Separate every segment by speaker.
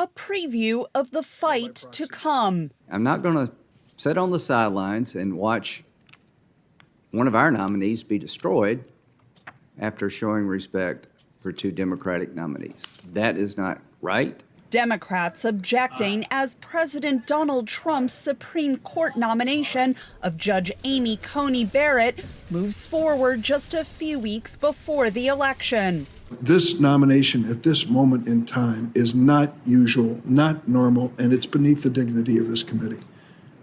Speaker 1: a preview of the fight to come.
Speaker 2: I'm not going to sit on the sidelines and watch one of our nominees be destroyed after showing respect for two Democratic nominees. That is not right.
Speaker 1: Democrats objecting as President Donald Trump's Supreme Court nomination of Judge Amy Coney Barrett moves forward just a few weeks before the election.
Speaker 3: This nomination at this moment in time is not usual, not normal, and it's beneath the dignity of this committee.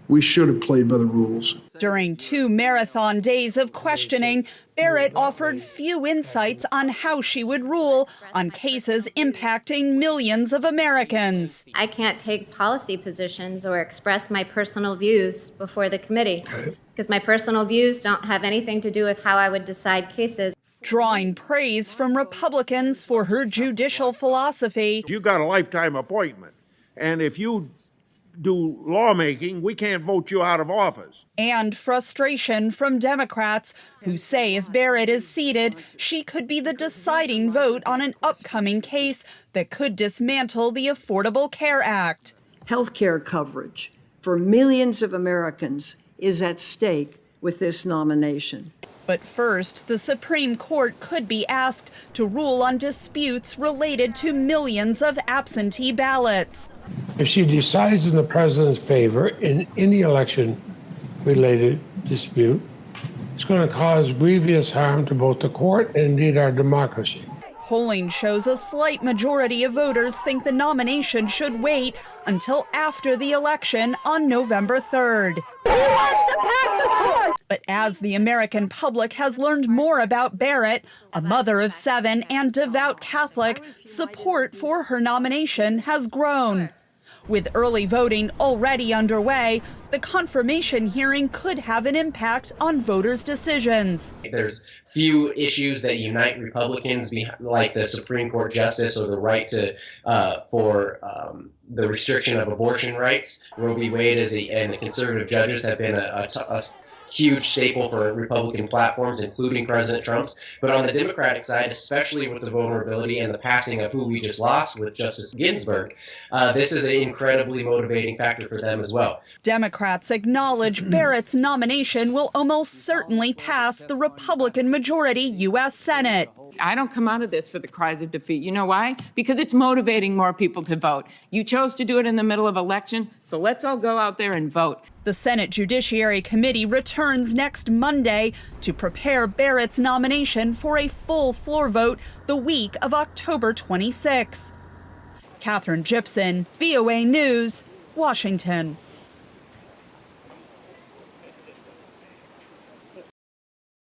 Speaker 3: We should have played by the rules.
Speaker 1: During 2 marathon days of questioning, Barrett offered few insights on how she would rule on cases impacting millions of Americans.
Speaker 4: I can't take policy positions or express my personal views before the committee because my personal views don't have anything to do with how I would decide cases.
Speaker 1: Drawing praise from Republicans for her judicial philosophy.
Speaker 5: You got a lifetime appointment, and if you do lawmaking, we can't vote you out of office.
Speaker 1: And frustration from Democrats who say if Barrett is seated, she could be the deciding vote on an upcoming case that could dismantle the Affordable Care Act.
Speaker 6: Health care coverage for millions of Americans is at stake with this nomination.
Speaker 1: But first, the Supreme Court could be asked to rule on disputes related to millions of absentee ballots.
Speaker 7: If she decides in the president's favor in any election-related dispute, it's going to cause grievous harm to both the court and indeed our democracy.
Speaker 1: Polling shows a slight majority of voters think the nomination should wait until after the election on November 3rd.
Speaker 8: Who wants to pack the court?
Speaker 1: But as the American public has learned more about Barrett, a mother of 7 and devout Catholic, support for her nomination has grown. With early voting already underway, the confirmation hearing could have an impact on voters' decisions.
Speaker 9: There's few issues that unite Republicans, like the Supreme Court justice or the right to for the restriction of abortion rights. Roe v. Wade and the conservative judges have been a huge staple for Republican platforms, including President Trump's. But on the Democratic side, especially with the vulnerability and the passing of who we just lost with Justice Ginsburg, this is an incredibly motivating factor for them as well.
Speaker 1: Democrats acknowledge Barrett's nomination will almost certainly pass the Republican majority U.S. Senate.
Speaker 10: I don't come out of this for the cries of defeat. You know why? Because it's motivating more people to vote. You chose to do it in the middle of election, so let's all go out there and vote.
Speaker 1: The Senate Judiciary Committee returns next Monday to prepare Barrett's nomination for a full floor vote the week of October 26. Catherine Gibson, VOA News, Washington.